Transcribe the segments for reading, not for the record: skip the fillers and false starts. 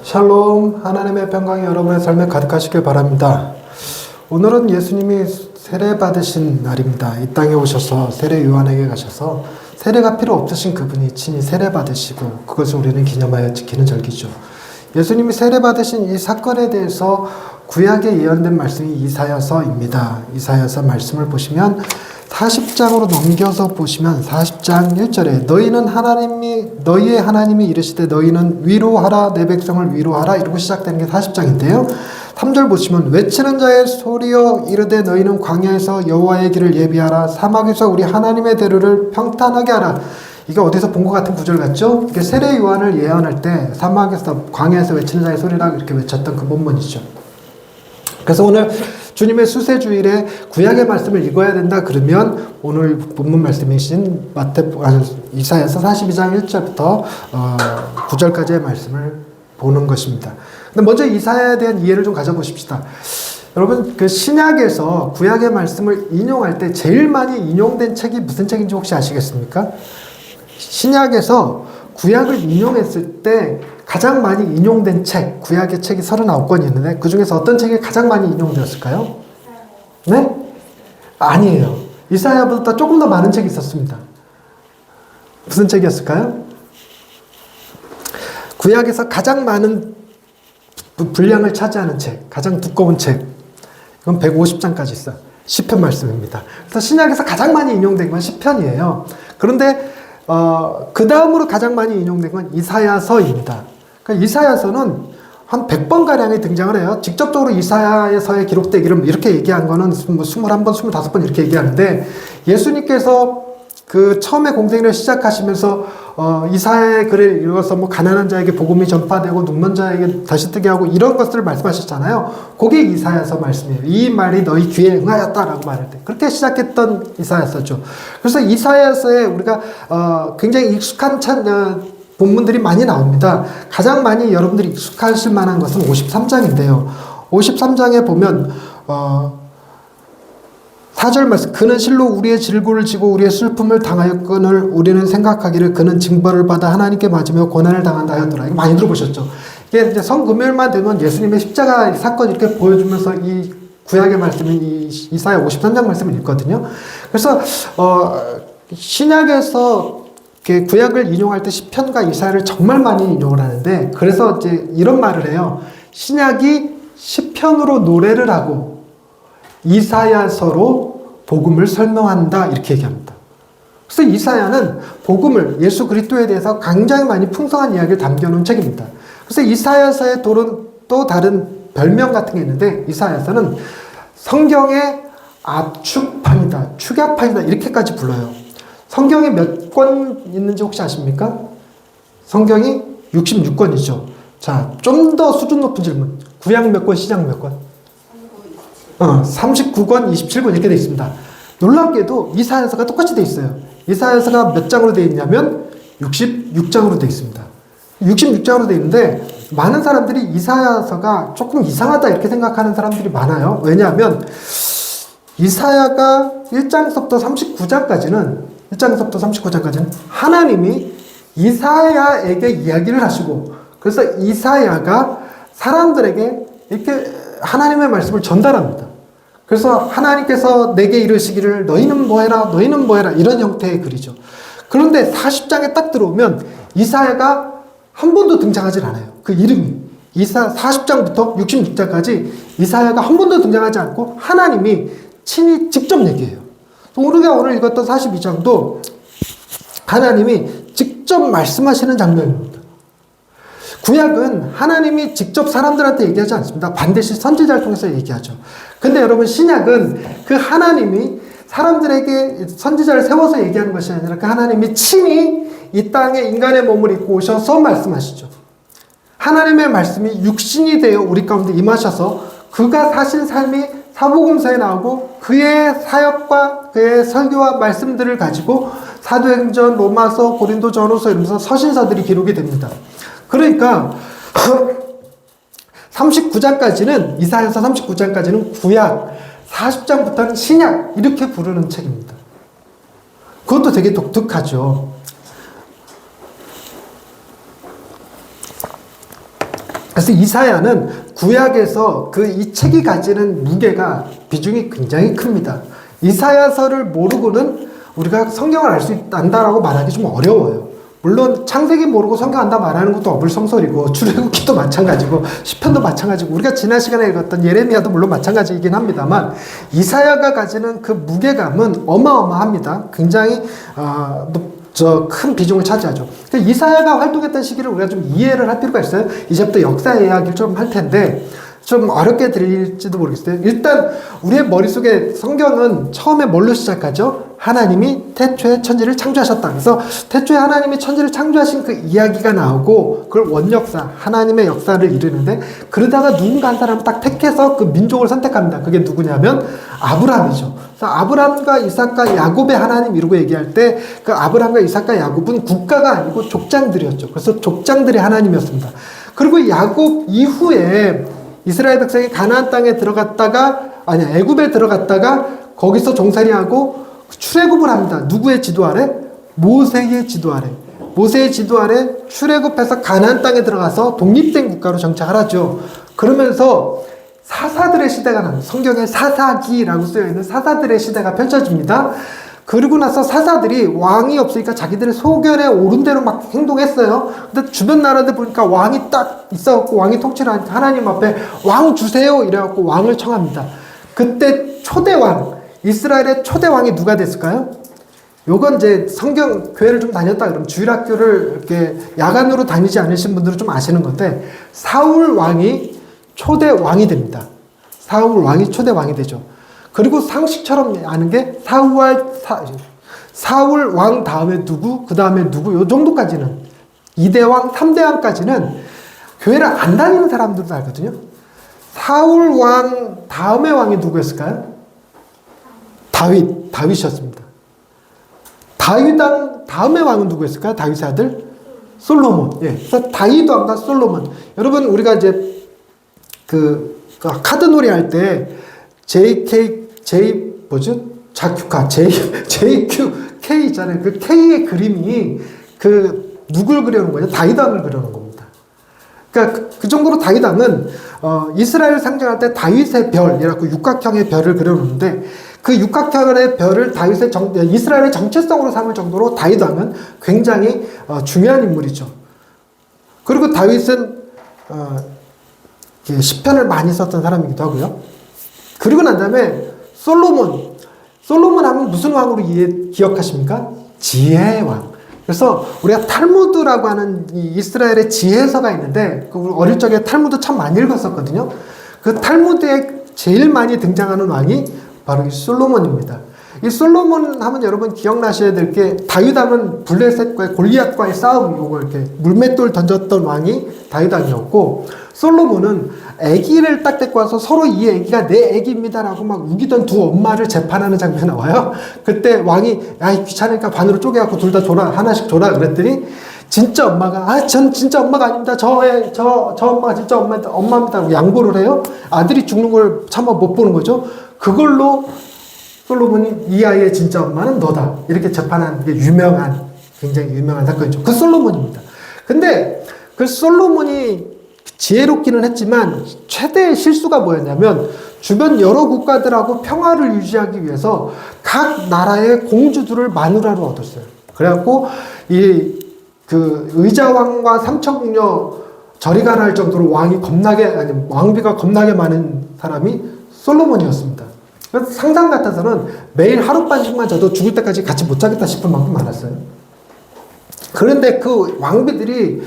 샬롬, 하나님의 평강이 여러분의 삶에 가득하시길 바랍니다. 오늘은 예수님이 세례 받으신 날입니다. 이 땅에 오셔서 세례 요한에게 가셔서 세례가 필요 없으신 그분이 친히 세례 받으시고 그것을 우리는 기념하여 지키는 절기죠. 예수님이 세례 받으신 이 사건에 대해서 구약에 예언된 말씀이 이사야서입니다. 이사야서 말씀을 보시면 40장으로 넘겨서 보시면 40장 1절에 너희의 하나님이 이르시되 너희는 위로하라 내 백성을 위로하라 이러고 시작되는 게 40장인데요. 3절 보시면 외치는 자의 소리여 이르되 너희는 광야에서 여호와의 길을 예비하라 사막에서 우리 하나님의 대로를 평탄하게 하라. 이게 어디서 본 것 같은 구절 같죠? 이게 세례 요한을 예언할 때 사막에서 광야에서 외치는 자의 소리라고 이렇게 외쳤던 그 본문이죠. 그래서 오늘 주님의 수세주일에 구약의 말씀을 읽어야 된다 그러면 오늘 본문 말씀이신 이사야서 42장 1절부터 9절까지의 말씀을 보는 것입니다. 근데 먼저 이사야에 대한 이해를 좀 가져보십시다. 여러분 그 신약에서 구약의 말씀을 인용할 때 제일 많이 인용된 책이 무슨 책인지 혹시 아시겠습니까? 신약에서 구약을 인용했을 때 가장 많이 인용된 책, 구약의 책이 39권이 있는데 그 중에서 어떤 책이 가장 많이 인용되었을까요? 네? 아니에요. 이사야보다 조금 더 많은 책이 있었습니다. 무슨 책이었을까요? 구약에서 가장 많은 분량을 차지하는 책, 가장 두꺼운 책. 이건 150장까지 있어요. 시편 말씀입니다. 그래서 신약에서 가장 많이 인용된 건 시편이에요. 그런데 그 다음으로 가장 많이 인용된 건 이사야서입니다. 그러니까 이사야서는 한 100번가량이 등장을 해요. 직접적으로 이사야서에 기록되기를 이렇게 얘기한 거는 21번, 25번 이렇게 얘기하는데 예수님께서 그 처음에 공생애를 시작하시면서 이사야의 글을 읽어서 뭐 가난한 자에게 복음이 전파되고 눈먼 자에게 다시 뜨게 하고 이런 것들을 말씀하셨잖아요. 그게 이사야서 말씀이에요. 이 말이 너희 귀에 응하였다라고 말할 때 그렇게 시작했던 이사야서죠. 그래서 이사야서에 우리가 굉장히 익숙한 본문들이 많이 나옵니다. 가장 많이 여러분들이 익숙하실 만한 것은 53장인데요. 53장에 보면 4절 말씀 그는 실로 우리의 질고를 지고 우리의 슬픔을 당하였거늘 우리는 생각하기를 그는 징벌을 받아 하나님께 맞으며 고난을 당한다 하였더라. 이거 많이 들어보셨죠? 이게 이제 성금요일만 되면 예수님의 십자가 사건 이렇게 보여주면서 이 구약의 말씀인 이 이사야 53장 말씀을 읽거든요. 그래서 신약에서 구약을 인용할 때 시편과 이사야를 정말 많이 인용을 하는데 그래서 이제 이런 말을 해요. 신약이 시편으로 노래를 하고 이사야서로 복음을 설명한다 이렇게 얘기합니다. 그래서 이사야는 복음을 예수 그리스도에 대해서 굉장히 많이 풍성한 이야기를 담겨놓은 책입니다. 그래서 이사야서에 또 다른 별명 같은 게 있는데 이사야서는 성경의 압축판이다, 축약판이다 이렇게까지 불러요. 성경에 몇 권 있는지 혹시 아십니까? 성경이 66권이죠. 자, 좀 더 수준 높은 질문. 구약 몇 권, 신약 몇 권? 39권, 27권 이렇게 되어 있습니다. 놀랍게도 이사야서가 똑같이 되어 있어요. 이사야서가 몇 장으로 되어 있냐면 66장으로 되어 있습니다. 66장으로 되어 있는데 많은 사람들이 이사야서가 조금 이상하다 이렇게 생각하는 사람들이 많아요. 왜냐하면 이사야가 1장서부터 39장까지는 하나님이 이사야에게 이야기를 하시고 그래서 이사야가 사람들에게 이렇게 하나님의 말씀을 전달합니다. 그래서 하나님께서 내게 이르시기를 너희는 뭐해라 너희는 뭐해라 이런 형태의 글이죠. 그런데 40장에 딱 들어오면 이사야가 한 번도 등장하지 않아요. 그 이름이 40장부터 66장까지 이사야가 한 번도 등장하지 않고 하나님이 친히 직접 얘기해요. 우리가 오늘 읽었던 42장도 하나님이 직접 말씀하시는 장면입니다. 구약은 하나님이 직접 사람들한테 얘기하지 않습니다. 반드시 선지자를 통해서 얘기하죠. 근데 여러분 신약은 그 하나님이 사람들에게 선지자를 세워서 얘기하는 것이 아니라 그 하나님이 친히 이 땅에 인간의 몸을 입고 오셔서 말씀하시죠. 하나님의 말씀이 육신이 되어 우리 가운데 임하셔서 그가 사신 삶이 사복음서에 나오고 그의 사역과 그의 설교와 말씀들을 가지고 사도행전, 로마서, 고린도전후서 이러면서 서신서들이 기록이 됩니다. 그러니까 39장까지는 이사야서 39장까지는 구약, 40장부터는 신약 이렇게 부르는 책입니다. 그것도 되게 독특하죠. 그래서 이사야는 구약에서 그 이 책이 가지는 무게가 비중이 굉장히 큽니다. 이사야서를 모르고는 우리가 성경을 안다라고 말하기 좀 어려워요. 물론 창세기 모르고 성경 안다 말하는 것도 어불성설이고 출애굽기도 마찬가지고 시편도 마찬가지고 우리가 지난 시간에 읽었던 예레미야도 물론 마찬가지이긴 합니다만 이사야가 가지는 그 무게감은 어마어마합니다. 굉장히 큰 비중을 차지하죠. 그러니까 이사야가 활동했던 시기를 우리가 좀 이해를 할 필요가 있어요. 이제부터 역사 이야기를 좀 할 텐데 좀 어렵게 들릴지도 모르겠어요. 일단 우리의 머릿속에 성경은 처음에 뭘로 시작하죠? 하나님이 태초에 천지를 창조하셨다. 그래서 태초에 하나님이 천지를 창조하신 그 이야기가 나오고 그걸 원역사, 하나님의 역사를 이루는데 그러다가 누군가 한 사람을 딱 택해서 그 민족을 선택합니다. 그게 누구냐면 아브라함이죠. 그래서 아브라함과 이삭과 야곱의 하나님 이루고 얘기할 때 그 아브라함과 이삭과 야곱은 국가가 아니고 족장들이었죠. 그래서 족장들의 하나님이었습니다. 그리고 야곱 이후에 이스라엘 백성이 가나안 땅에 들어갔다가 애굽에 들어갔다가 거기서 종살이하고 출애굽을 합니다. 누구의 지도 아래? 모세의 지도 아래. 모세의 지도 아래 출애굽해서 가나안 땅에 들어가서 독립된 국가로 정착을 하죠. 그러면서 사사들의 시대가 납니다. 성경에 사사기라고 쓰여있는 사사들의 시대가 펼쳐집니다. 그리고 나서 사사들이 왕이 없으니까 자기들의 소견에 오른 대로 막 행동했어요. 근데 주변 나라들 보니까 왕이 딱 있어갖고 왕이 통치를 하니까 하나님 앞에 왕 주세요 이래갖고 왕을 청합니다. 그때 초대왕, 이스라엘의 초대왕이 누가 됐을까요? 요건 이제 성경 교회를 좀 다녔다 그러면 주일학교를 이렇게 야간으로 다니지 않으신 분들은 좀 아시는 건데 사울 왕이 초대왕이 됩니다. 사울 왕이 초대왕이 되죠. 그리고 상식처럼 아는 게 사울 왕 다음에 누구, 그 다음에 누구, 요 정도까지는 2대 왕, 3대 왕까지는 교회를 안 다니는 사람들도 알거든요. 사울 왕 다음에 왕이 누구였을까요? 다윗이었습니다. 다윗 왕 다음에 왕은 누구였을까요? 다윗의 아들? 솔로몬. 예. 그래서 다윗 왕과 솔로몬. 여러분, 우리가 이제 그 카드놀이 할 때 JQK 있잖아요. 그 K의 그림이 누굴 그려놓은 거죠? 다윗 왕을 그려놓은 겁니다. 그러니까 그 정도로 다윗 왕은 이스라엘을 상징할 때 다윗의 별이라고 육각형의 별을 그려놓는데 그 육각형의 별을 이스라엘의 정체성으로 삼을 정도로 다윗 왕은 굉장히 중요한 인물이죠. 그리고 다윗은 시편을 많이 썼던 사람이기도 하고요. 그리고 난 다음에 솔로몬 하면 무슨 왕으로 기억하십니까? 지혜의 왕. 그래서 우리가 탈무드라고 하는 이스라엘의 지혜서가 있는데 어릴 적에 탈무드 참 많이 읽었었거든요. 그 탈무드에 제일 많이 등장하는 왕이 바로 이 솔로몬입니다. 이 솔로몬 하면 여러분 기억나셔야 될 게 다윗 하면 블레셋과의 골리앗과의 싸움 요거 이렇게 물맷돌 던졌던 왕이 다윗 왕이었고 솔로몬은 아기를 딱 데리고 와서 서로 이 아기가 내 아기입니다라고 막 우기던 두 엄마를 재판하는 장면이 나와요. 그때 왕이 귀찮으니까 반으로 쪼개갖고 둘 다 줘라 하나씩 줘라 그랬더니 진짜 엄마가 전 진짜 엄마가 아닙니다. 저 엄마가 진짜 엄마입니다. 양보를 해요. 아들이 죽는 걸 차마 못 보는 거죠. 그걸로 솔로몬이 이 아이의 진짜 엄마는 너다 이렇게 재판한 게 굉장히 유명한 사건이죠. 그 솔로몬입니다. 근데 그 솔로몬이 지혜롭기는 했지만 최대의 실수가 뭐였냐면 주변 여러 국가들하고 평화를 유지하기 위해서 각 나라의 공주들을 마누라로 얻었어요. 그래갖고 의자왕과 삼천궁녀 저리 가라 할 정도로 왕비가 겁나게 많은 사람이 솔로몬이었습니다. 그래서 상상 같아서는 매일 하룻밤씩만 자도 죽을 때까지 같이 못 자겠다 싶을 만큼 많았어요. 그런데 그 왕비들이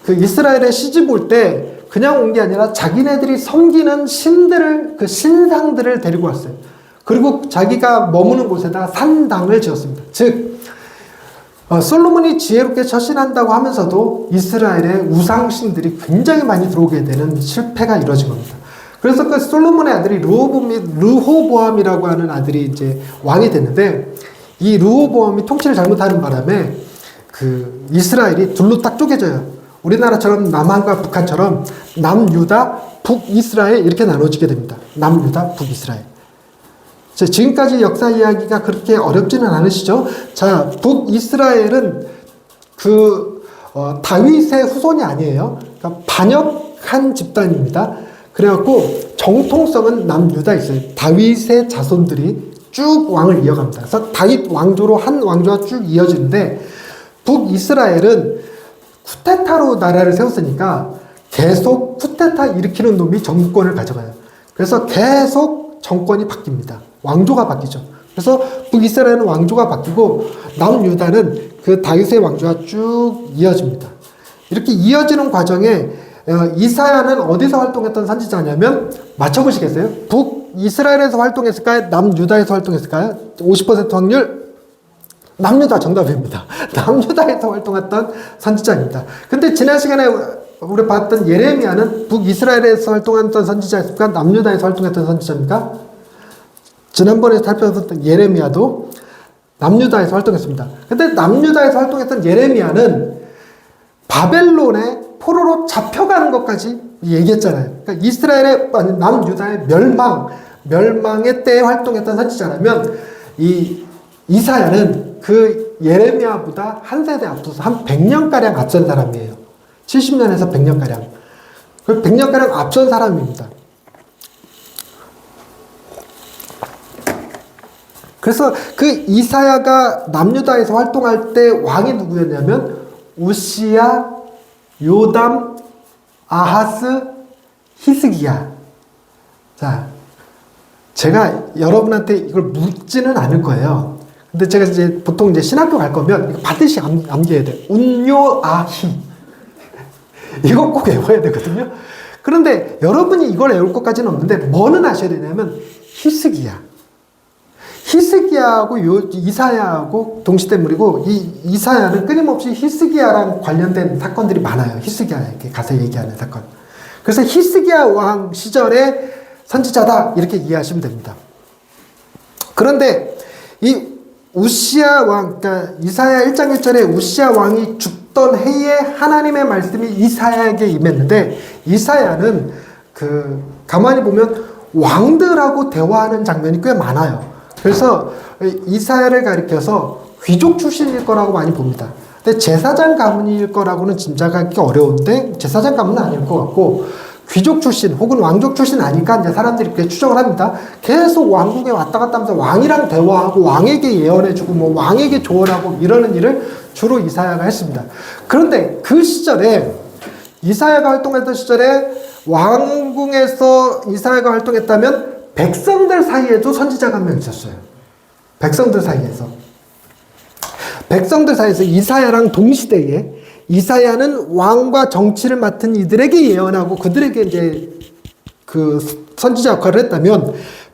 그 이스라엘에 시집 올 때 그냥 온 게 아니라 자기네들이 섬기는 신상들을 데리고 왔어요. 그리고 자기가 머무는 곳에다 산당을 지었습니다. 즉 솔로몬이 지혜롭게 처신한다고 하면서도 이스라엘의 우상신들이 굉장히 많이 들어오게 되는 실패가 이루어진 겁니다. 그래서 그 솔로몬의 아들이 르호보암이라고 하는 아들이 이제 왕이 됐는데 이 르호보암이 통치를 잘못하는 바람에 그 이스라엘이 둘로 딱 쪼개져요. 우리나라처럼 남한과 북한처럼 남유다, 북이스라엘 이렇게 나눠지게 됩니다. 남유다, 북이스라엘. 지금까지 역사 이야기가 그렇게 어렵지는 않으시죠? 자, 북이스라엘은 다윗의 후손이 아니에요. 그러니까 한 집단입니다. 그래갖고 정통성은 남유다에 있어요. 다윗의 자손들이 쭉 왕을 이어갑니다. 그래서 다윗 왕조로 한 왕조가 쭉 이어지는데 북이스라엘은 쿠데타로 나라를 세웠으니까 계속 쿠데타 일으키는 놈이 정권을 가져가요. 그래서 계속 정권이 바뀝니다. 왕조가 바뀌죠. 그래서 북이스라엘은 왕조가 바뀌고 남유다는 그 다윗의 왕조가 쭉 이어집니다. 이렇게 이어지는 과정에 이사야는 어디서 활동했던 선지자냐면 맞춰보시겠어요? 북이스라엘에서 활동했을까요? 남유다에서 활동했을까요? 50% 확률 남유다 정답입니다. 남유다에서 활동했던 선지자입니다. 근데 지난 시간에 우리 봤던 예레미야는 북이스라엘에서 활동했던 선지자였습니까? 남유다에서 활동했던 선지자입니까? 지난번에 살펴봤던 예레미야도 남유다에서 활동했습니다. 근데 남유다에서 활동했던 예레미야는 바벨론의 포로로 잡혀가는 것까지 얘기했잖아요. 그러니까 이스라엘의, 남유다의 멸망의 때에 활동했던 선지자라면 이사야는 그 예레미야보다 한 세대 앞서서 한 100년가량 앞선 사람이에요. 70년에서 100년가량. 100년가량 앞선 사람입니다. 그래서 그 이사야가 남유다에서 활동할 때 왕이 누구였냐면 우시야, 요담, 아하스, 히스기야. 자, 제가 여러분한테 이걸 묻지는 않을 거예요. 근데 제가 이제 보통 이제 신학교 갈 거면 이거 반드시 암기해야 돼. 운요아히. 이거 꼭 외워야 되거든요. 그런데 여러분이 이걸 외울 것까지는 없는데 뭐는 아셔야 되냐면 히스기야. 히스기야하고 이사야하고 동시대물이고 이사야는 끊임없이 히스기야랑 관련된 사건들이 많아요. 히스기야에게 가서 얘기하는 사건. 그래서 히스기야 왕 시절의 선지자다 이렇게 이해하시면 됩니다. 그런데 이 우시야 왕, 그러니까 이사야 1장 1절에 우시야 왕이 죽던 해에 하나님의 말씀이 이사야에게 임했는데 이사야는 가만히 보면 왕들하고 대화하는 장면이 꽤 많아요. 그래서 이사야를 가리켜서 귀족 출신일 거라고 많이 봅니다. 근데 제사장 가문일 거라고는 짐작하기 어려운데 제사장 가문은 아닐 것 같고 귀족 출신 혹은 왕족 출신 아니까 이제 사람들이 그렇게 추정을 합니다. 계속 왕국에 왔다 갔다 하면서 왕이랑 대화하고 왕에게 예언해주고 뭐 왕에게 조언하고 이러는 일을 주로 이사야가 했습니다. 그런데 그 시절에 이사야가 활동했던 시절에 왕궁에서 이사야가 활동했다면 백성들 사이에도 선지자가 한 명 있었어요. 백성들 사이에서 이사야랑 동시대에 이사야는 왕과 정치를 맡은 이들에게 예언하고 그들에게 이제 그 선지자 역할을 했다면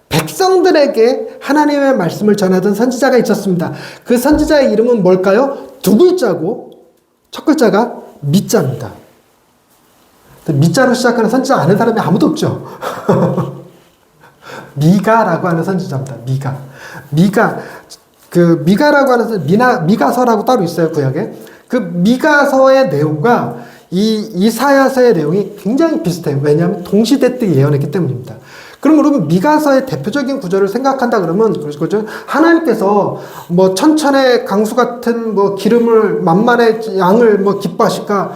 백성들에게 하나님의 말씀을 전하던 선지자가 있었습니다. 그 선지자의 이름은 뭘까요? 두 글자고 첫 글자가 미자입니다. 미자로 시작하는 선지자 아는 사람이 아무도 없죠. 미가라고 하는 선지자입니다. 미가라고 하는 미가서라고 따로 있어요, 구약에. 그 미가서의 내용과 이사야서의 내용이 굉장히 비슷해요. 왜냐하면 동시대 때 예언했기 때문입니다. 그럼 여러분 미가서의 대표적인 구절을 생각한다 그러면 하나님께서 뭐 천천의 강수 같은 뭐 기름을 만만의 양을 뭐 기뻐하실까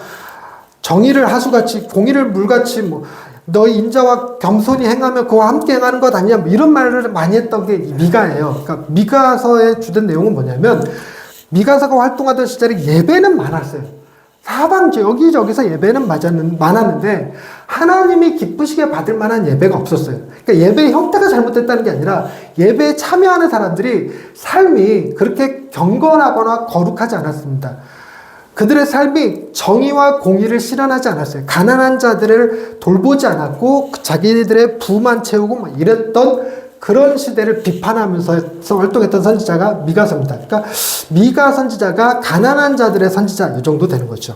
정의를 하수같이 공의를 물같이 뭐 너희 인자와 겸손히 행하며 그와 함께 행하는 것 아니냐 뭐 이런 말을 많이 했던 게 미가예요. 그러니까 미가서의 주된 내용은 뭐냐면 미가서가 활동하던 시절에 예배는 많았어요. 사방지 여기저기서 예배는 많았는데 하나님이 기쁘시게 받을 만한 예배가 없었어요. 그러니까 예배의 형태가 잘못됐다는 게 아니라 예배에 참여하는 사람들이 삶이 그렇게 경건하거나 거룩하지 않았습니다. 그들의 삶이 정의와 공의를 실현하지 않았어요. 가난한 자들을 돌보지 않았고 자기들의 부만 채우고 막 이랬던 그런 시대를 비판하면서 활동했던 선지자가 미가서입니다. 그러니까 미가 선지자가 가난한 자들의 선지자 이 정도 되는 거죠.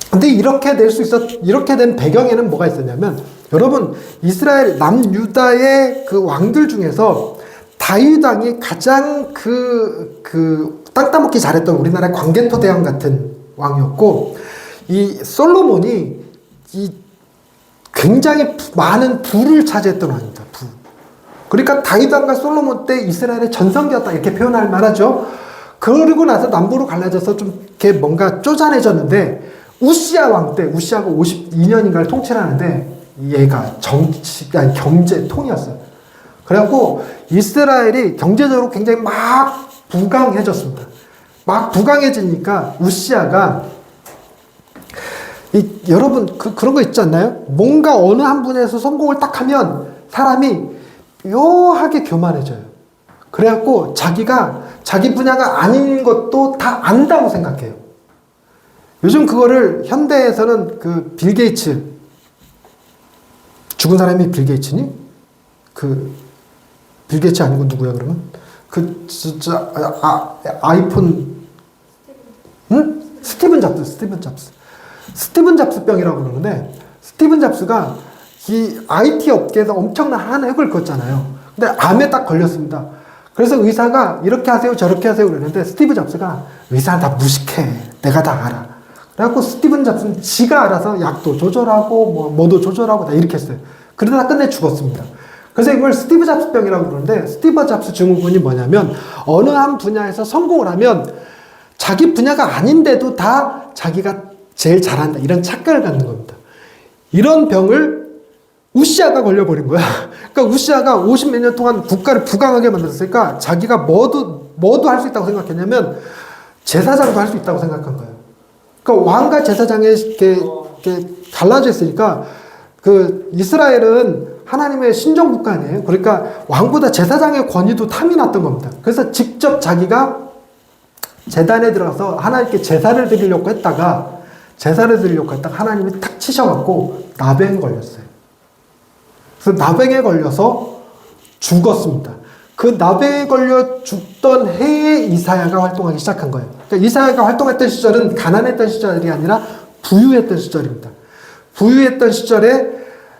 근데 이렇게 된 배경에는 뭐가 있었냐면 여러분 이스라엘 남유다의 그 왕들 중에서 다윗 왕이 가장 땅 따먹기 잘했던 우리나라의 광개토 대왕 같은 왕이었고 이 솔로몬이 굉장히 많은 부를 차지했던 왕입니다. 그러니까 다윗 왕과 솔로몬 때 이스라엘의 전성기였다 이렇게 표현할 만하죠. 그러고 나서 남부로 갈라져서 좀 이렇게 뭔가 쪼잔해졌는데 우시아 왕 때, 우시아가 52년인가를 통치를 하는데 얘가 경제 통이었어요. 그래갖고 이스라엘이 경제적으로 굉장히 막 부강해졌습니다. 막 부강해지니까 우시아가 여러분 그런 거 있지 않나요? 뭔가 어느 한 분야에서 성공을 딱 하면 사람이 묘하게 교만해져요. 그래갖고 자기가 자기 분야가 아닌 것도 다 안다고 생각해요. 요즘 그거를 현대에서는 그 빌 게이츠, 죽은 사람이 빌 게이츠니? 빌 게이츠 아니고 누구야 그러면? 진짜 아이폰 응? 스티븐 잡스 병이라고 그러는데 스티븐 잡스가 이 IT 업계에서 엄청난 한 획을 걷잖아요. 근데 암에 딱 걸렸습니다. 그래서 의사가 이렇게 하세요 저렇게 하세요 그러는데 스티브 잡스가 의사는 다 무식해. 내가 다 알아. 그래갖고 스티븐 잡스는 지가 알아서 약도 조절하고 뭐도 조절하고 다 이렇게 했어요. 그러다 끝내 죽었습니다. 그래서 이걸 스티브 잡스 병이라고 그러는데 스티브 잡스 증후군이 뭐냐면 어느 한 분야에서 성공을 하면 자기 분야가 아닌데도 다 자기가 제일 잘한다 이런 착각을 갖는 겁니다. 이런 병을 우시아가 걸려버린 거야. 그러니까 우시아가 50몇 년 동안 국가를 부강하게 만들었으니까 자기가 뭐도 할 수 있다고 생각했냐면 제사장도 할 수 있다고 생각한 거예요. 그러니까 왕과 제사장에 이렇게 갈라져 있으니까 그 이스라엘은 하나님의 신정 국가 아니에요. 그러니까 왕보다 제사장의 권위도 탐이 났던 겁니다. 그래서 직접 자기가 제단에 들어가서 하나님께 제사를 드리려고 했다가 하나님이 탁 치셔갖고 나병에 걸렸어요. 그래서 나병에 걸려서 죽었습니다. 그 나병에 걸려 죽던 해에 이사야가 활동하기 시작한 거예요. 그러니까 이사야가 활동했던 시절은 가난했던 시절이 아니라 부유했던 시절입니다. 부유했던 시절에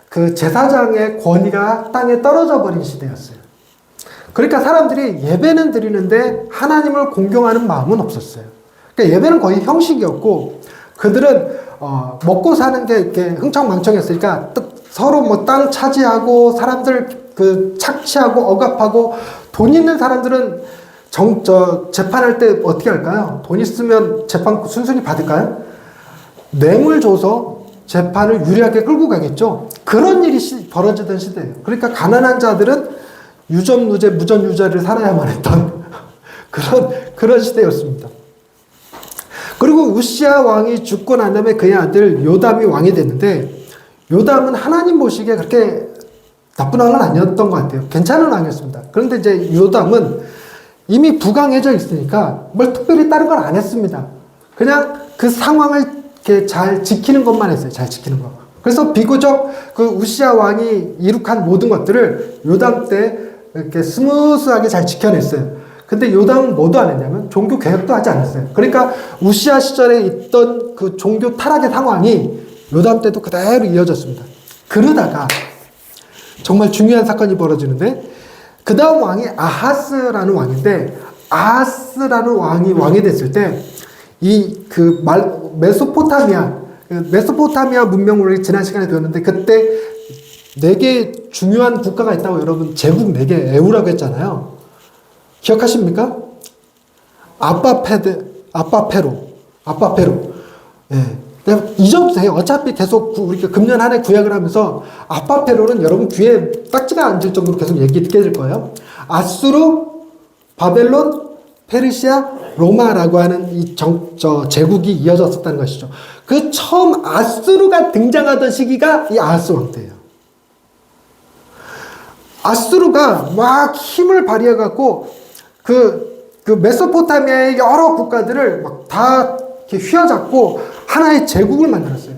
그 제사장의 권위가 땅에 떨어져 버린 시대였어요. 그러니까 사람들이 예배는 드리는데 하나님을 공경하는 마음은 없었어요. 그러니까 예배는 거의 형식이었고 그들은 먹고 사는 게 이렇게 흥청망청했으니까 서로 뭐 땅 차지하고 사람들 그 착취하고 억압하고 돈 있는 사람들은 재판할 때 어떻게 할까요? 돈 있으면 재판 순순히 받을까요? 뇌물 줘서 재판을 유리하게 끌고 가겠죠. 그런 일이 벌어지던 시대예요. 그러니까 가난한 자들은 유전무죄, 무전유죄를 살아야만 했던 그런 시대였습니다. 그리고 우시아 왕이 죽고 난 다음에 그의 아들 요담이 왕이 됐는데 요담은 하나님 보시기에 그렇게 나쁜 왕은 아니었던 것 같아요. 괜찮은 왕이었습니다. 그런데 이제 요담은 이미 부강해져 있으니까 뭘 특별히 다른 걸 안 했습니다. 그냥 그 상황을 이렇게 잘 지키는 것만 했어요. 잘 지키는 거. 그래서 비교적 그 우시아 왕이 이룩한 모든 것들을 요담 때 이렇게 스무스하게 잘 지켜냈어요. 근데 요담은 뭐도 안 했냐면 종교 개혁도 하지 않았어요. 그러니까 우시아 시절에 있던 그 종교 타락의 상황이 요담 때도 그대로 이어졌습니다. 그러다가 정말 중요한 사건이 벌어지는데 그 다음 왕이 아하스라는 왕인데 아하스라는 왕이 됐을 때 메소포타미아 문명을 우리 지난 시간에 배웠는데 그때 4개 중요한 국가가 있다고 여러분 제국 4개 에우라고 했잖아요. 기억하십니까? 아빠페로. 예. 잊어도 돼요. 어차피 계속 우리가 금년 한 해 구약을 하면서 아빠페로는 여러분 귀에 딱지가 앉을 정도로 계속 얘기 듣게 될 거예요. 아수르, 바벨론, 페르시아, 로마라고 하는 이 제국이 이어졌었다는 것이죠. 그 처음 아수르가 등장하던 시기가 이 아하스 왕 때예요. 아수르가 막 힘을 발휘해갖고 그 메소포타미아의 여러 국가들을 막 다 휘어잡고 하나의 제국을 만들었어요.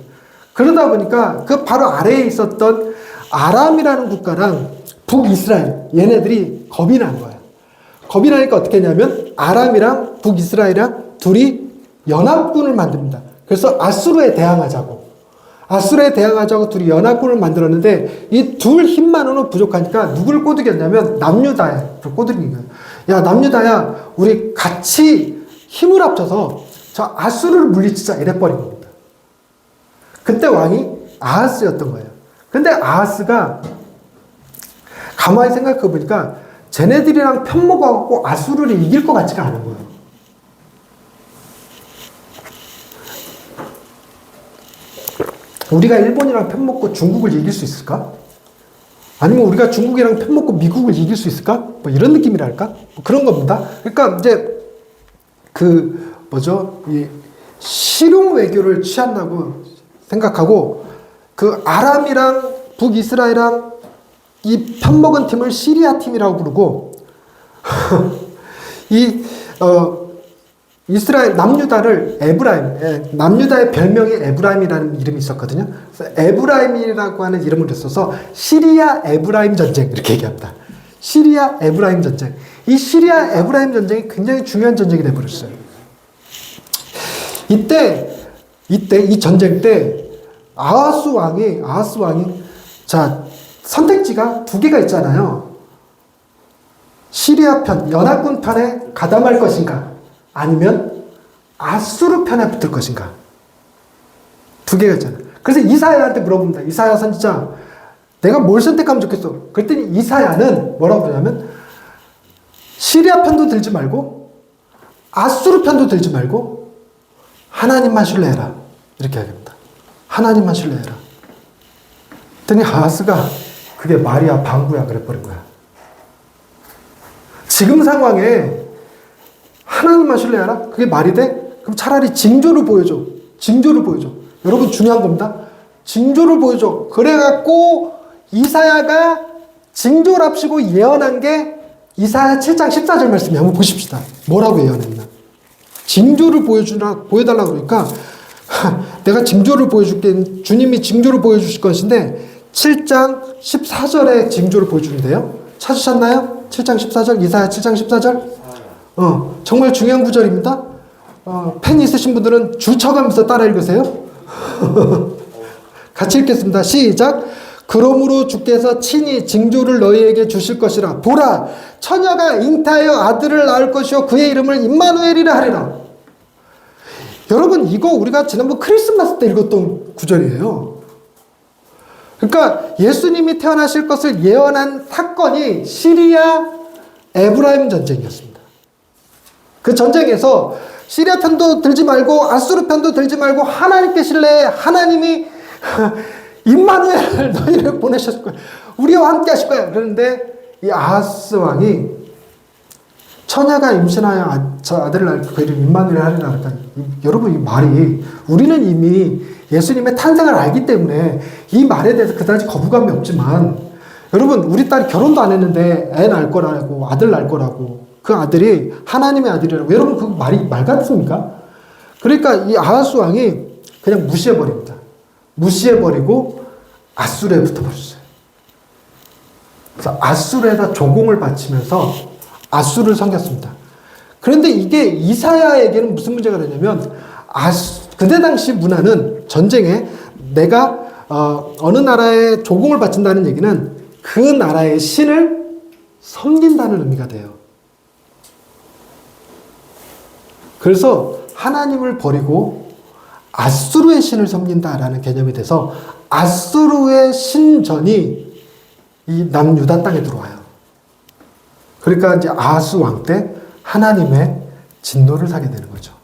그러다 보니까 그 바로 아래에 있었던 아람이라는 국가랑 북이스라엘 얘네들이 겁이 난 거예요. 겁이 나니까 어떻게 했냐면 아람이랑 북이스라엘이랑 둘이 연합군을 만듭니다. 그래서 아수르에 대항하자고 둘이 연합군을 만들었는데 이 둘 힘만으로는 부족하니까 누구를 꼬드겼냐면 남유다를 꼬드긴 거예요. 야 남유다야 우리 같이 힘을 합쳐서 저 아수르를 물리치자 이래버린 겁니다. 그때 왕이 아하스였던 거예요. 근데 아하스가 가만히 생각해 보니까 쟤네들이랑 편먹어갖고 아수르를 이길 것 같지가 않은 거예요. 우리가 일본이랑 편먹고 중국을 이길 수 있을까? 아니면 우리가 중국이랑 편먹고 미국을 이길 수 있을까? 뭐 이런 느낌이랄까? 뭐 그런 겁니다. 그러니까 이제 이 실용 외교를 취한다고 생각하고 그 아람이랑 북이스라엘이랑 이 편먹은 팀을 시리아 팀이라고 부르고 이스라엘 남유다를 에브라임, 남유다의 별명이 에브라임이라는 이름이 있었거든요. 그래서 에브라임이라고 하는 이름을 써서 시리아 에브라임 전쟁 이렇게 얘기합니다. 시리아 에브라임 전쟁. 이 시리아 에브라임 전쟁이 굉장히 중요한 전쟁이 되어버렸어요. 이때 이 전쟁 때 아하스 왕이 자 선택지가 두 개가 있잖아요. 시리아 편, 연합군 편에 가담할 것인가, 아니면 아수르 편에 붙을 것인가. 두 개가 있잖아요. 그래서 이사야한테 물어봅니다. 이사야 선지자, 내가 뭘 선택하면 좋겠어? 그랬더니 이사야는 뭐라고 그러냐면 시리아 편도 들지 말고 아수르 편도 들지 말고 하나님만 신뢰해라. 이렇게 하겠다. 하나님만 신뢰해라. 그랬더니 아하스가 그게 말이야 방구야 그래버린 거야. 지금 상황에 하나님만 신뢰하라? 그게 말이 돼? 그럼 차라리 징조를 보여줘. 징조를 보여줘. 여러분 중요한 겁니다. 징조를 보여줘. 그래갖고 이사야가 징조랍시고 예언한 게 이사야 7장 14절 말씀이 한번 보십시다. 뭐라고 예언했나? 징조를 보여달라고 그러니까 내가 징조를 보여줄게. 주님이 징조를 보여주실 것인데 7장 14절에 징조를 보여주는데요. 찾으셨나요? 7장 14절, 이사야 7장 14절. 정말 중요한 구절입니다. 펜 있으신 분들은 줄 쳐가면서 따라 읽으세요. 같이 읽겠습니다. 시작. 그러므로 주께서 친히 징조를 너희에게 주실 것이라. 보라, 처녀가 잉타하여 아들을 낳을 것이요 그의 이름을 임마누엘이라 하리라. 여러분 이거 우리가 지난번 크리스마스 때 읽었던 구절이에요. 그러니까 예수님이 태어나실 것을 예언한 사건이 시리아 에브라임 전쟁이었습니다. 그 전쟁에서 시리아 편도 들지 말고 아수르 편도 들지 말고 하나님께 신뢰해. 하나님이 임마누엘 너희를 보내셨을 거야. 우리와 함께 하실 거야. 그런데 이 아하스 왕이 처녀가 임신하여 아들을 낳을 그 이름 임마누엘 하리라. 여러분 이 말이 우리는 이미 예수님의 탄생을 알기 때문에 이 말에 대해서 그다지 거부감이 없지만 여러분 우리 딸이 결혼도 안 했는데 애 낳을 거라고 아들 낳을 거라고 그 아들이 하나님의 아들이라고 여러분 그 말이 말 같습니까? 그러니까 이 아하스 왕이 그냥 무시해버립니다. 무시해버리고 아수르에 붙어버렸어요. 그래서 아수르에다 조공을 바치면서 아수르를 섬겼습니다. 그런데 이게 이사야에게는 무슨 문제가 되냐면 그때 당시 문화는 전쟁에 내가 어느 나라에 조공을 바친다는 얘기는 그 나라의 신을 섬긴다는 의미가 돼요. 그래서 하나님을 버리고 아수르의 신을 섬긴다라는 개념이 돼서 아수르의 신전이 이 남유다 땅에 들어와요. 그러니까 이제 아하스 왕 때 하나님의 진노를 사게 되는 거죠.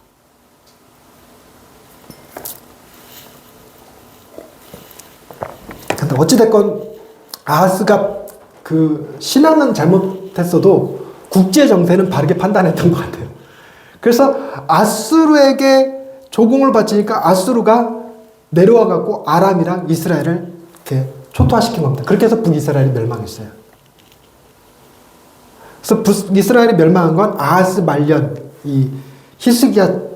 근데 어찌됐건 아하스가 그 신앙은 잘못했어도 국제 정세는 바르게 판단했던 것 같아요. 그래서 아수르에게 조공을 바치니까 아수르가 내려와 갖고 아람이랑 이스라엘을 이렇게 초토화시킨 겁니다. 그렇게 해서 북이스라엘이 멸망했어요. 그래서 북이스라엘이 멸망한 건 아하스 말년 이 히스기야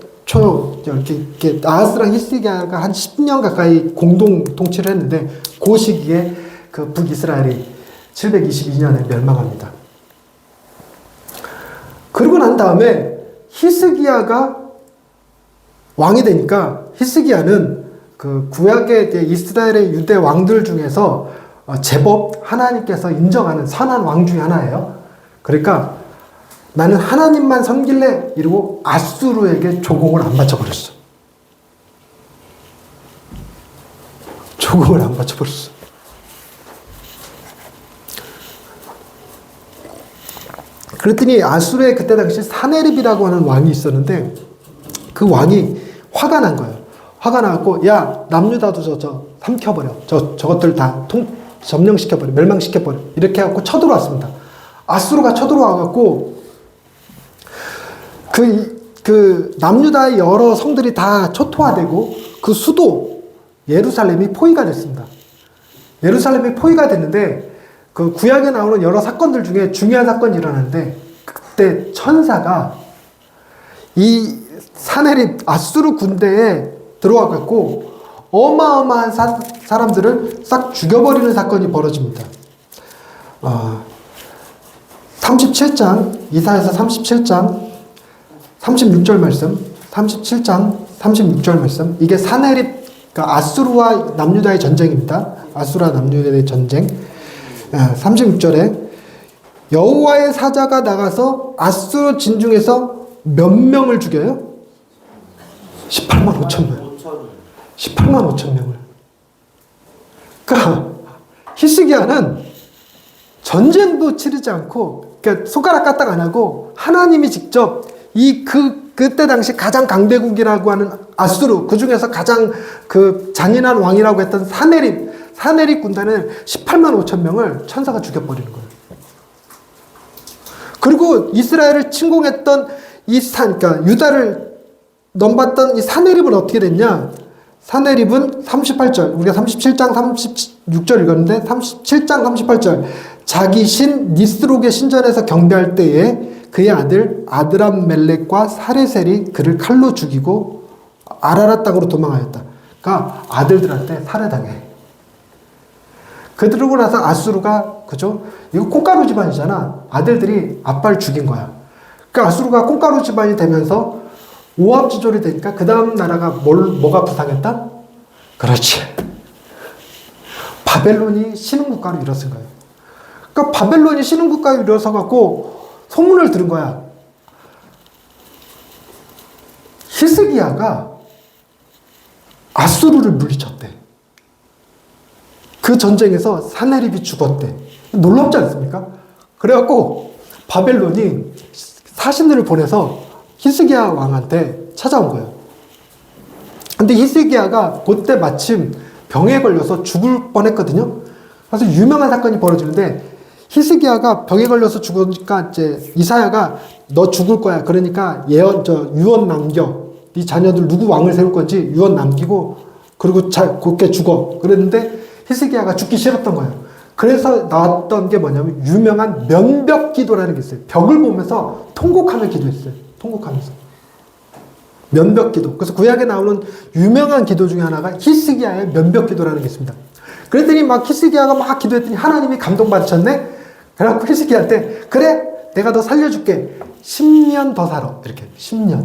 이렇게 아하스랑 히스기야가 한 10년 가까이 공동 통치를 했는데 그 시기에 그 북이스라엘이 722년에 멸망합니다. 그러고 난 다음에 히스기야가 왕이 되니까 히스기야는 그 구약의 이스라엘의 유대 왕들 중에서 제법 하나님께서 인정하는 선한 왕 중에 하나예요. 그러니까 나는 하나님만 섬길래 이러고 아수르에게 조공을 안 바쳐버렸어. 조공을 안 바쳐버렸어. 그랬더니 아수르에 그때 당시 사네립이라고 하는 왕이 있었는데 그 왕이 화가 난 거예요. 화가 나갖고 야 남유다도 저 삼켜버려. 저것들 다 점령시켜버려. 멸망시켜버려. 이렇게 해갖고 쳐들어왔습니다. 아수르가 쳐들어와갖고 그 남유다의 여러 성들이 다 초토화되고 그 수도 예루살렘이 포위가 됐습니다. 예루살렘이 포위가 됐는데 그 구약에 나오는 여러 사건들 중에 중요한 사건이 일어났는데 그때 천사가 이 사내립 아수르 군대에 들어와갖고 어마어마한 사람들을 싹 죽여버리는 사건이 벌어집니다. 37장 이사야서 37장 36절 말씀 37장 36절 말씀 이게 사내립 그러니까 아수르와 남유다의 전쟁입니다. 아수르와 남유다의 전쟁 36절에 여호와의 사자가 나가서 아수르 진중에서 몇 명을 죽여요? 18만 5천 명. 18만 5천 명을. 그러니까 히스기야는 전쟁도 치르지 않고 그러니까 손가락 까딱 안 하고 하나님이 직접 그때 당시 가장 강대국이라고 하는 아수르 그 중에서 가장 그 잔인한 왕이라고 했던 사내립 군단을 18만 5천 명을 천사가 죽여버리는 거예요. 그리고 이스라엘을 침공했던 그러니까 유다를 넘봤던 이 사내립은 어떻게 됐냐? 사내립은 38절, 우리가 37장 36절 읽었는데 37장 38절 자기 신 니스록의 신전에서 경배할 때에 그의 아들 아드람멜렉과 사레셀이 그를 칼로 죽이고 아라라 땅으로 도망하였다. 그러니까 아들들한테 살해당해. 그러고 나서 아수르가 그죠? 이거 콩가루 집안이잖아. 아들들이 아빠를 죽인 거야. 그러니까 아수르가 콩가루 집안이 되면서 오합지졸이 되니까 그 다음 나라가 뭐가 부상했다? 그렇지. 바벨론이 신흥국가로 일어선 거예요. 그러니까 바벨론이 신흥국가로 일어서 갖고 소문을 들은 거야. 히스기야가 아수르를 물리쳤대. 그 전쟁에서 사내립이 죽었대. 놀랍지 않습니까? 그래갖고 바벨론이 사신들을 보내서 히스기야 왕한테 찾아온 거예요. 근데 히스기야가 그때 마침 병에 걸려서 죽을 뻔했거든요. 그래서 유명한 사건이 벌어지는데 히스기야가 병에 걸려서 죽으니까 이제 이사야가 너 죽을 거야. 그러니까 유언 남겨. 네 자녀들 누구 왕을 세울 건지 유언 남기고 그리고 곱게 죽어. 그랬는데 히스기야가 죽기 싫었던 거예요. 그래서 나왔던 게 뭐냐면 유명한 면벽 기도라는 게 있어요. 벽을 보면서 통곡하며 기도했어요. 통곡하면서. 면벽 기도. 그래서 구약에 나오는 유명한 기도 중에 하나가 히스기야의 면벽 기도라는 게 있습니다. 그랬더니 막 히스기야가 막 기도했더니 하나님이 감동받으셨네? 그래갖고 히스기야한테 그래 내가 너 살려줄게. 10년 더 살아. 이렇게 10년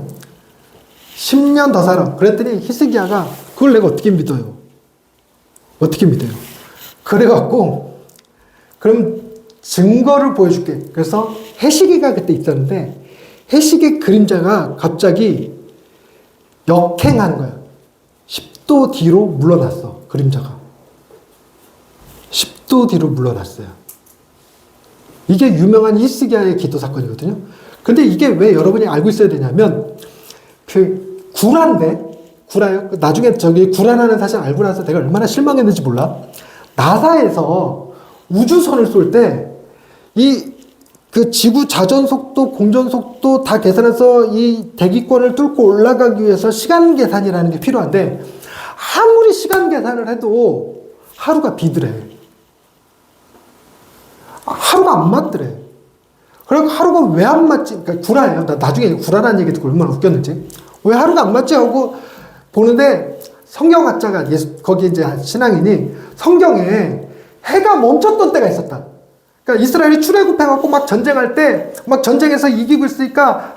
더 살아. 그랬더니 히스기야가 그걸 내가 어떻게 믿어요? 어떻게 믿어요? 그래갖고 그럼 증거를 보여줄게. 그래서 해시계가 그때 있었는데 해시계 그림자가 갑자기 역행하는 거야. 10도 뒤로 물러났어. 그림자가 10도 뒤로 물러났어요. 이게 유명한 히스기야의 기도 사건이거든요. 근데 이게 왜 여러분이 알고 있어야 되냐면 그 구라예요. 나중에 저기 구라라는 사실 알고 나서 내가 얼마나 실망했는지 몰라. 나사에서 우주선을 쏠 때 그 지구 자전 속도, 공전 속도 다 계산해서 이 대기권을 뚫고 올라가기 위해서 시간 계산이라는 게 필요한데 아무리 시간 계산을 해도 하루가 비더래. 하루가 안 맞더래. 그러니까 하루가 왜 안 맞지? 그러니까 구라예요. 나 나중에 구라라는 얘기 듣고 얼마나 웃겼는지. 왜 하루가 안 맞지? 하고 보는데 성경학자가 거기 이제 신앙인이 성경에 해가 멈췄던 때가 있었다. 그러니까 이스라엘이 출애굽해갖고 막 전쟁할 때 막 전쟁에서 이기고 있으니까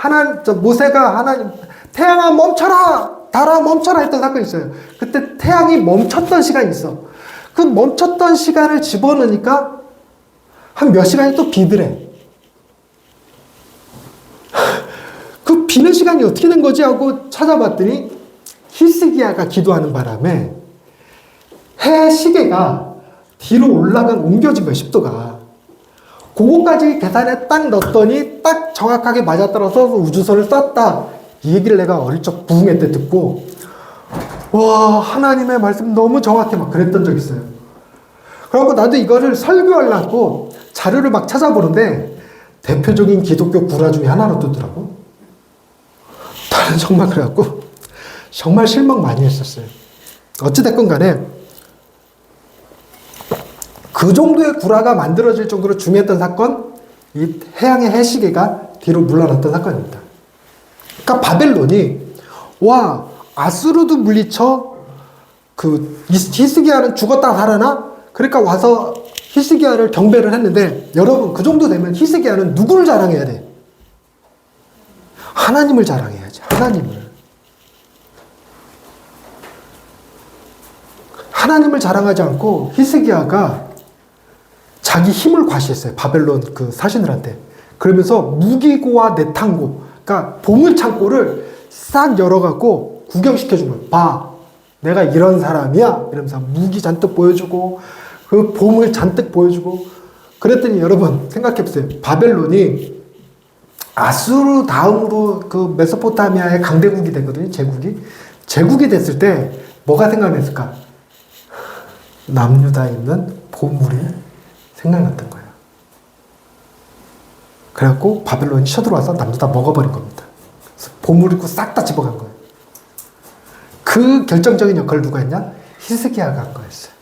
모세가 하나님 태양아 멈춰라! 달아 멈춰라! 했던 사건이 있어요. 그때 태양이 멈췄던 시간이 있어. 그 멈췄던 시간을 집어넣으니까 한 몇 시간이 또 비더래. 그 비는 시간이 어떻게 된 거지? 하고 찾아봤더니 히스기야가 기도하는 바람에 해 시계가 뒤로 옮겨진 거야, 10도가. 그거까지 계산에 딱 넣었더니 딱 정확하게 맞아떨어서 우주선을 쐈다. 이 얘기를 내가 어릴 적 부흥회 때 듣고 와, 하나님의 말씀 너무 정확해 막 그랬던 적 있어요. 그래갖고 나도 이거를 설교하려고 자료를 막 찾아보는데 대표적인 기독교 구라 중에 하나로 뜨더라고. 나는 정말 그래갖고 정말 실망 많이 했었어요. 어찌됐건 간에 그 정도의 구라가 만들어질 정도로 중요했던 사건, 이 해양의 해시계가 뒤로 물러났던 사건입니다. 그러니까 바벨론이 와, 아수르도 물리쳐 그 히스기야는 죽었다 살아나? 그러니까 와서 히스기야를 경배를 했는데, 여러분 그 정도 되면 히스기야는 누구를 자랑해야 돼? 하나님을 자랑해야지. 하나님을 자랑하지 않고 히스기야가 자기 힘을 과시했어요. 바벨론 그 사신들한테. 그러면서 무기고와 내탕고, 그러니까 보물창고를 싹 열어갖고 구경시켜준 거예요. 봐, 내가 이런 사람이야. 이러면서 무기 잔뜩 보여주고 그 보물 잔뜩 보여주고. 그랬더니 여러분 생각해보세요. 바벨론이 아수르 다음으로 그 메소포타미아의 강대국이 되거든요. 제국이 됐을 때 뭐가 생각났을까? 남유다에 있는 보물이 생각났던 거예요. 그래갖고 바벨론이 쳐들어와서 남유다 먹어버린 겁니다. 그래서 보물 있고 싹 다 집어간 거예요. 그 결정적인 역할을 누가 했냐? 히스기야가 한 거였어요.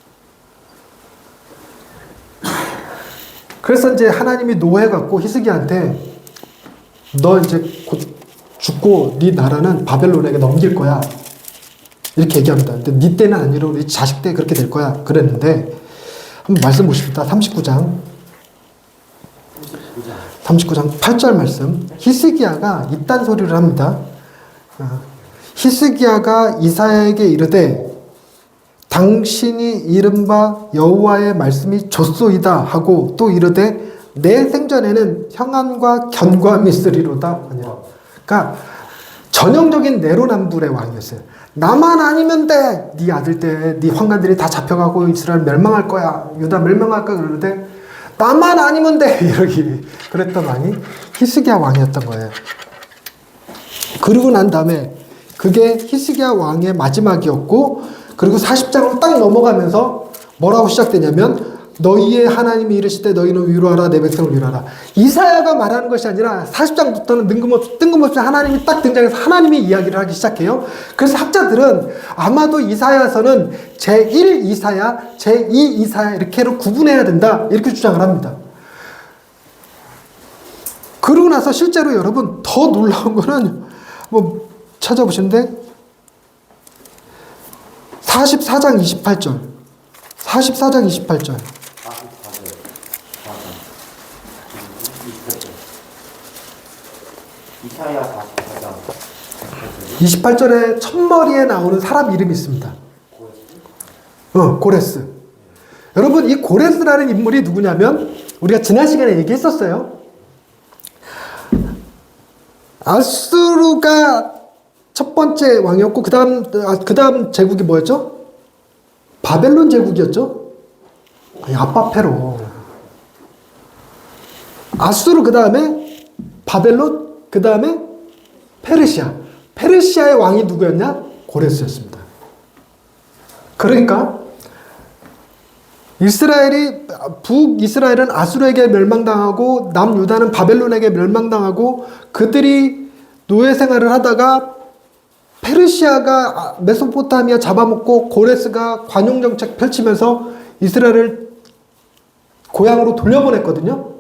그래서 이제 하나님이 노해갖고 히스기야한테 너 이제 곧 죽고 네 나라는 바벨론에게 넘길 거야. 이렇게 얘기합니다. 근데 네 때는 아니라 우리 자식 때 그렇게 될 거야. 그랬는데 한번 말씀 보십시다. 39장 8절 말씀. 히스기야가 이딴 소리를 합니다. 히스기야가 이사야에게 이르되 당신이 이른바 여호와의 말씀이 좋소이다 하고 또 이르되 내 생전에는 평안과 견고함이 있으리로다. 그러니까 전형적인 내로남불의 왕이었어요. 나만 아니면 돼. 네 아들 때 네 환관들이 다 잡혀가고 이스라엘 멸망할 거야. 유다 멸망할 거야. 그러는데 나만 아니면 돼. 이러기 그랬던 왕이 히스기야 왕이었던 거예요. 그러고 난 다음에 그게 히스기야 왕의 마지막이었고, 그리고 40장으로 딱 넘어가면서 뭐라고 시작되냐면 너희의 하나님이 이르시되 너희는 위로하라 내 백성을 위로하라. 이사야가 말하는 것이 아니라 40장부터는 뜬금없이 하나님이 딱 등장해서 하나님이 이야기를 하기 시작해요. 그래서 학자들은 아마도 이사야서는 제1 이사야, 제2 이사야 이렇게로 구분해야 된다 이렇게 주장을 합니다. 그러고 나서 실제로 여러분 더 놀라운 거는 뭐 찾아보시는데 44장 28절 44장 28절 28절에 첫머리에 나오는 사람 이름이 있습니다. 고레스. 여러분 이 고레스라는 인물이 누구냐면 우리가 지난 시간에 얘기했었어요. 아수르가 첫 번째 왕이었고 그 다음 제국이 뭐였죠? 바벨론 제국이었죠? 아니, 아빠 페로. 아수르 그 다음에 바벨론 그 다음에 페르시아. 페르시아의 왕이 누구였냐? 고레스였습니다. 그러니까 북이스라엘은 아수르에게 멸망당하고 남유다는 바벨론에게 멸망당하고 그들이 노예 생활을 하다가 페르시아가 메소포타미아 잡아먹고 고레스가 관용정책 펼치면서 이스라엘을 고향으로 돌려보냈거든요.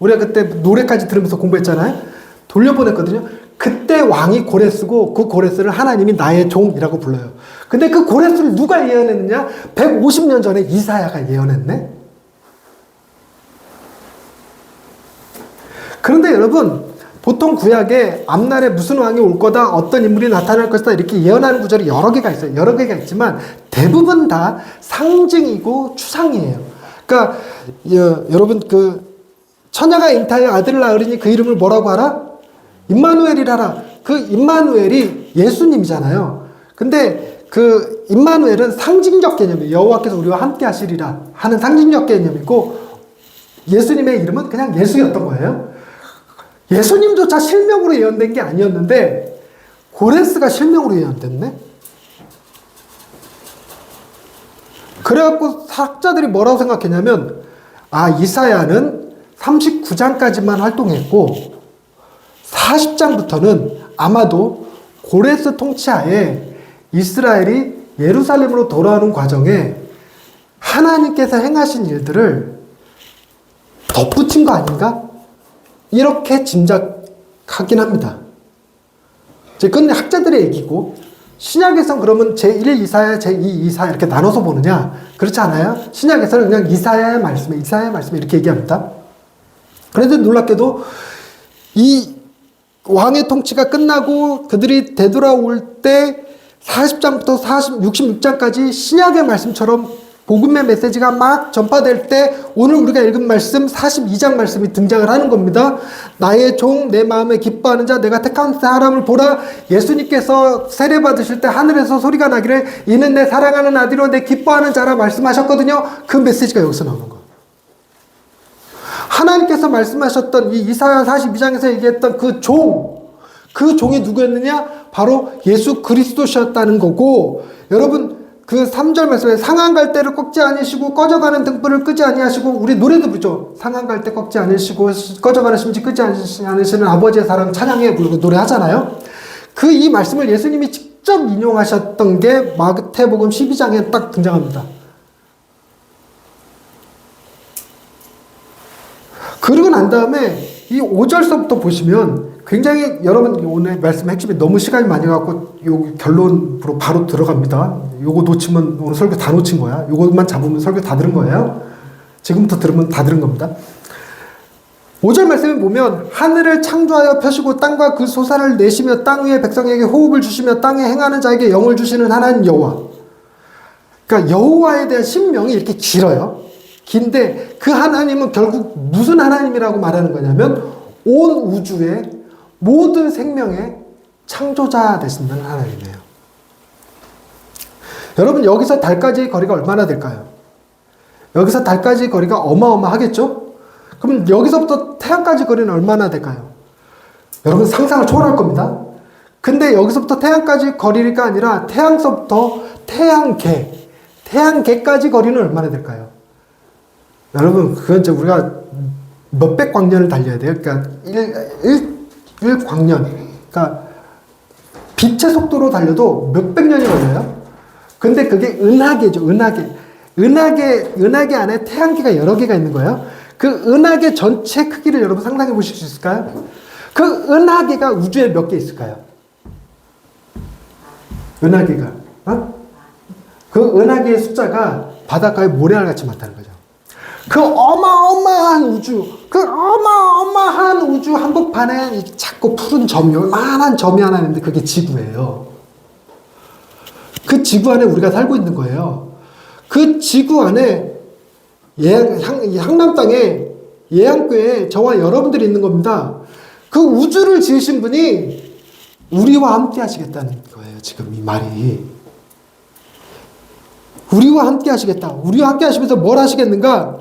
우리가 그때 노래까지 들으면서 공부했잖아요. 돌려보냈거든요. 그때 왕이 고레스고 그 고레스를 하나님이 나의 종이라고 불러요. 근데 그 고레스를 누가 예언했느냐? 150년 전에 이사야가 예언했네. 그런데 여러분 보통 구약에 앞날에 무슨 왕이 올 거다, 어떤 인물이 나타날 것이다 이렇게 예언하는 구절이 여러 개가 있어요. 여러 개가 있지만 대부분 다 상징이고 추상이에요. 그러니까 여러분 그 처녀가 잉타하여 아들을 낳으리니 그 이름을 뭐라고 하라? 임마누엘이라라. 그 임마누엘이 예수님이잖아요. 근데 그 임마누엘은 상징적 개념이에요. 여호와께서 우리와 함께 하시리라 하는 상징적 개념이고 예수님의 이름은 그냥 예수였던 거예요. 예수님조차 실명으로 예언된 게 아니었는데 고레스가 실명으로 예언됐네. 그래갖고 학자들이 뭐라고 생각했냐면, 이사야는 39장까지만 활동했고 40장부터는 아마도 고레스 통치하에 이스라엘이 예루살렘으로 돌아오는 과정에 하나님께서 행하신 일들을 덧붙인 거 아닌가? 이렇게 짐작하긴 합니다. 그건 학자들의 얘기고, 신약에서는 그러면 제1 이사야, 제2 이사야 이렇게 나눠서 보느냐? 그렇지 않아요? 신약에서는 그냥 이사야의 말씀에 이렇게 얘기합니다. 그런데 놀랍게도 이 왕의 통치가 끝나고 그들이 되돌아올 때 40장부터 66장까지 신약의 말씀처럼 복음의 메시지가 막 전파될 때 오늘 우리가 읽은 말씀 42장 말씀이 등장을 하는 겁니다. 나의 종 내 마음에 기뻐하는 자 내가 택한 사람을 보라. 예수님께서 세례 받으실 때 하늘에서 소리가 나기를 이는 내 사랑하는 아들이요 내 기뻐하는 자라 말씀하셨거든요. 그 메시지가 여기서 나오는 거예요. 하나님께서 말씀하셨던 이 이사야 42장에서 얘기했던 그 종이 누구였느냐? 바로 예수 그리스도셨다는 거고, 여러분 그 3절 말씀에 상한 갈대를 꺾지 아니시고 꺼져가는 등불을 끄지 아니하시고, 우리 노래도 부르죠. 상한 갈대 꺾지 않으시고 꺼져가는 심지 끄지 않으시는 아버지의 사랑 찬양해 부르고 노래하잖아요. 그 이 말씀을 예수님이 직접 인용하셨던 게 마태복음 12장에 딱 등장합니다. 그러고 난 다음에 이 5절서부터 보시면 굉장히, 여러분 오늘 말씀 핵심이 너무 시간이 많이 갖고 요 결론으로 바로 들어갑니다. 요거 놓치면 오늘 설교 다 놓친 거야. 요것만 잡으면 설교 다 들은 거예요. 지금부터 들으면 다 들은 겁니다. 5절 말씀에 보면 하늘을 창조하여 펴시고 땅과 그 솟아를 내시며 땅 위의 백성에게 호흡을 주시며 땅에 행하는 자에게 영을 주시는 하나님 여호와. 그러니까 여호와에 대한 신명이 이렇게 길어요. 긴데 그 하나님은 결국 무슨 하나님이라고 말하는 거냐면 온 우주의 모든 생명의 창조자 되시는 하나님이에요. 여러분 여기서 달까지의 거리가 얼마나 될까요? 여기서 달까지의 거리가 어마어마하겠죠? 그럼 여기서부터 태양까지 거리는 얼마나 될까요? 여러분 상상을 초월할 겁니다. 근데 여기서부터 태양까지 거리가 아니라 태양서부터 태양계까지 거리는 얼마나 될까요? 여러분 그건 이제 우리가 몇백 광년을 달려야 돼요. 그러니까 1광년, 그러니까 빛의 속도로 달려도 몇백 년이 걸려요. 근데 그게 은하계죠. 은하계 안에 태양계가 여러 개가 있는 거예요. 그 은하계 전체 크기를 여러분 상상해 보실 수 있을까요? 그 은하계가 우주에 몇 개 있을까요? 은하계가 그 은하계의 숫자가 바닷가에 모래알같이 많다는 거죠. 그 어마어마한 우주 한복판에 작고 푸른 점이, 요만한 점이 하나 있는데 그게 지구예요. 그 지구 안에 우리가 살고 있는 거예요. 그 지구 안에 향남 땅에 예양교회에 저와 여러분들이 있는 겁니다. 그 우주를 지으신 분이 우리와 함께 하시겠다는 거예요. 지금 이 말이. 우리와 함께 하시겠다. 우리와 함께 하시면서 뭘 하시겠는가?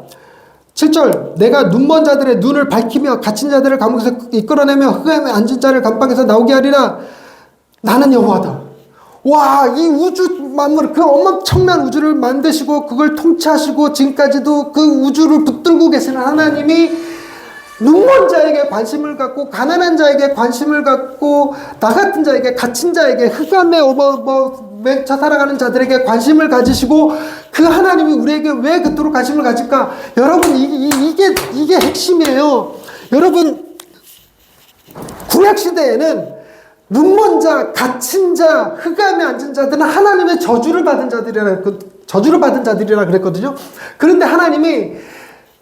7절 내가 눈먼 자들의 눈을 밝히며 갇힌 자들을 감옥에서 이끌어내며 흑암에 앉은 자를 감방에서 나오게 하리라. 나는 여호와다. 와, 이 우주 만물, 그 엄청난 우주를 만드시고 그걸 통치하시고 지금까지도 그 우주를 붙들고 계시는 하나님이 눈먼 자에게 관심을 갖고 가난한 자에게 관심을 갖고 나 같은 자에게 갇힌 자에게 흑암에 맺혀 살아가는 자들에게 관심을 가지시고, 그 하나님이 우리에게 왜 그토록 관심을 가질까? 여러분 이게 핵심이에요. 여러분 구약시대에는 눈먼 자, 갇힌 자, 흑암에 앉은 자들은 하나님의 저주를 받은 자들이라 그랬거든요. 그런데 하나님이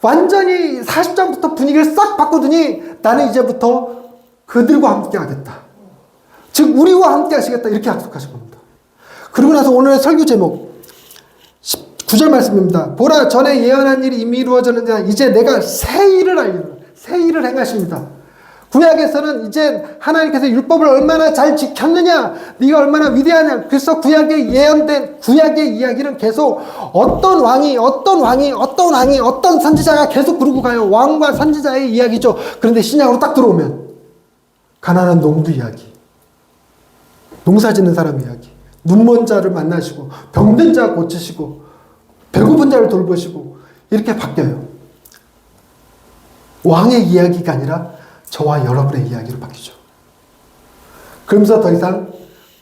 완전히 40장부터 분위기를 싹 바꾸더니 나는 이제부터 그들과 함께 하겠다. 즉 우리와 함께 하시겠다. 이렇게 약속하신 겁니다. 그리고 나서 오늘의 설교 제목 9절 말씀입니다. 보라 전에 예언한 일이 이미 이루어졌느냐 이제 내가 새 일을 행하십니다. 구약에서는 이제 하나님께서 율법을 얼마나 잘 지켰느냐, 네가 얼마나 위대하냐. 그래서 구약에 예언된 구약의 이야기는 계속 어떤 왕이 어떤 선지자가 계속 그러고 가요. 왕과 선지자의 이야기죠. 그런데 신약으로 딱 들어오면 가난한 농부 이야기, 농사 짓는 사람 이야기, 눈먼 자를 만나시고 병든 자 고치시고 배고픈 자를 돌보시고 이렇게 바뀌어요. 왕의 이야기가 아니라 저와 여러분의 이야기로 바뀌죠. 그러면서 더 이상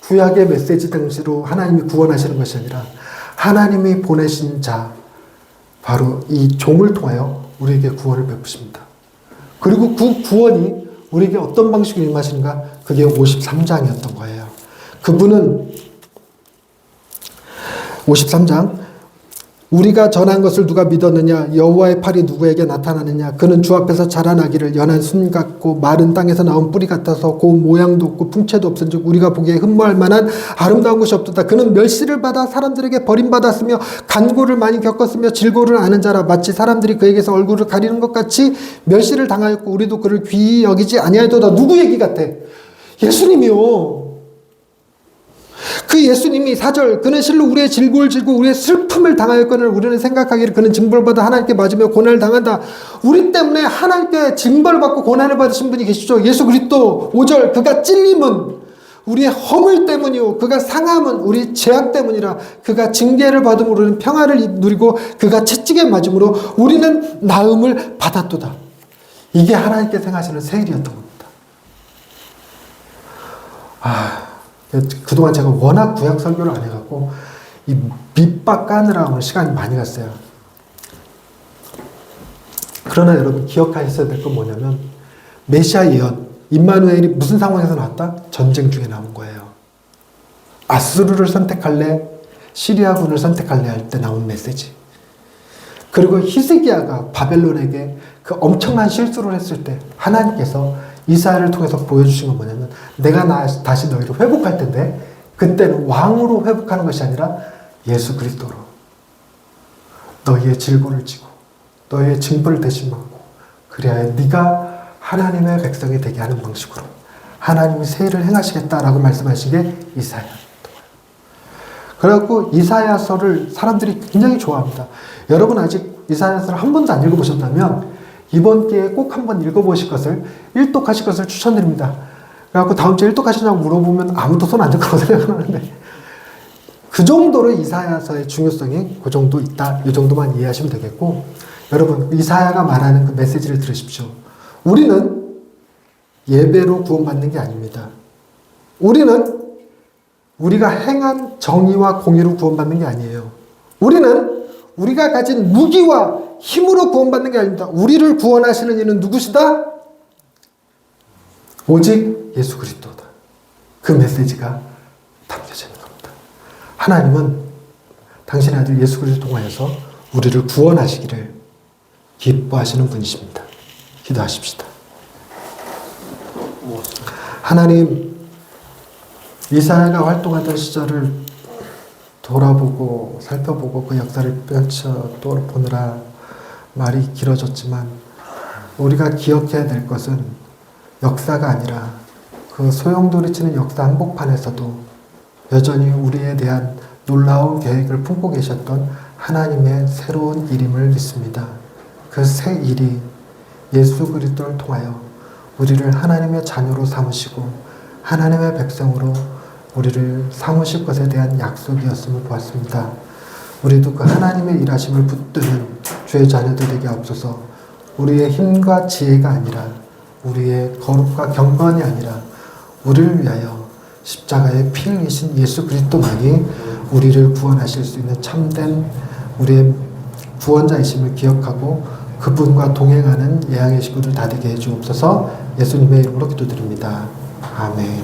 구약의 메시지 당시로 하나님이 구원하시는 것이 아니라 하나님이 보내신 자, 바로 이 종을 통하여 우리에게 구원을 베푸십니다. 그리고 그 구원이 우리에게 어떤 방식으로 임하시는가? 그게 53장이었던 거예요. 그분은 53장 우리가 전한 것을 누가 믿었느냐? 여호와의 팔이 누구에게 나타나느냐? 그는 주 앞에서 자라나기를 연한 순 같고 마른 땅에서 나온 뿌리 같아서 그 모양도 없고 풍채도 없은즉 우리가 보기에 흠모할 만한 아름다운 것이 없도다. 그는 멸시를 받아 사람들에게 버림받았으며 간고를 많이 겪었으며 질고를 아는 자라. 마치 사람들이 그에게서 얼굴을 가리는 것 같이 멸시를 당하였고 우리도 그를 귀히 여기지 아니하였도다. 누구 얘기 같아? 예수님이요. 그 예수님이 4절 그는 실로 우리의 질고를 질고 우리의 슬픔을 당하였거늘 우리는 생각하기를 그는 징벌받아 하나님께 맞으며 고난을 당한다. 우리 때문에 하나님께 징벌받고 고난을 받으신 분이 계시죠. 예수 그리스도 5절 그가 찔림은 우리의 허물 때문이요 그가 상함은 우리 죄악 때문이라. 그가 징계를 받음으로 우리는 평화를 누리고 그가 채찍에 맞음으로 우리는 나음을 받았도다. 이게 하나님께서 행하시는 세일이었던 겁니다. 그동안 제가 워낙 구약 설교를 안 해갖고 이 밑밥 까느라 오늘 시간이 많이 갔어요. 그러나 여러분 기억하셔야 될 건 뭐냐면 메시아 예언 임마누엘이 무슨 상황에서 나왔다? 전쟁 중에 나온 거예요. 아수르를 선택할래? 시리아군을 선택할래? 할 때 나온 메시지. 그리고 히스기야가 바벨론에게 그 엄청난 실수를 했을 때 하나님께서 이사야를 통해서 보여주신 건 뭐냐면 내가 다시 너희를 회복할 텐데 그때는 왕으로 회복하는 것이 아니라 예수 그리스도로 너희의 질고를 지고 너희의 징벌을 대신하고 그래야 네가 하나님의 백성이 되게 하는 방식으로 하나님이 세일을 행하시겠다라고 말씀하신 게 이사야. 그래갖고 이사야서를 사람들이 굉장히 좋아합니다. 여러분 아직 이사야서를 한 번도 안 읽어보셨다면 이번 기회에 꼭 한번 읽어보실 것을 일독하실 것을 추천드립니다. 그래갖고 다음 주에 일독하시냐고 물어보면 아무도 손 안 들 거라고 생각하는데 그 정도로 이사야서의 중요성이 그 정도 있다. 이 정도만 이해하시면 되겠고 여러분 이사야가 말하는 그 메시지를 들으십시오. 우리는 예배로 구원받는 게 아닙니다. 우리는 우리가 행한 정의와 공의로 구원받는 게 아니에요. 우리는 우리가 가진 무기와 힘으로 구원받는 게 아닙니다. 우리를 구원하시는 이는 누구시다? 오직 예수 그리스도다. 그 메시지가 담겨져 있는 겁니다. 하나님은 당신의 아들 예수 그리스도 통하여서 우리를 구원하시기를 기뻐하시는 분이십니다. 기도하십시다. 하나님, 이사야가 활동하던 시절을 돌아보고 살펴보고 그 역사를 펼쳐 또 보느라 말이 길어졌지만 우리가 기억해야 될 것은 역사가 아니라 그 소용돌이치는 역사 한복판에서도 여전히 우리에 대한 놀라운 계획을 품고 계셨던 하나님의 새로운 일임을 믿습니다. 그 새 일이 예수 그리스도를 통하여 우리를 하나님의 자녀로 삼으시고 하나님의 백성으로 우리를 삼으실 것에 대한 약속이었음을 보았습니다. 우리도 그 하나님의 일하심을 붙드는 주의 자녀들 되게 하옵소서. 우리의 힘과 지혜가 아니라 우리의 거룩과 경건이 아니라 우리를 위하여 십자가에 피 흘리신 예수 그리스도만이 우리를 구원하실 수 있는 참된 우리의 구원자이심을 기억하고 그분과 동행하는 예양의 식구들 다 되게 해주옵소서. 예수님의 이름으로 기도드립니다. 아멘.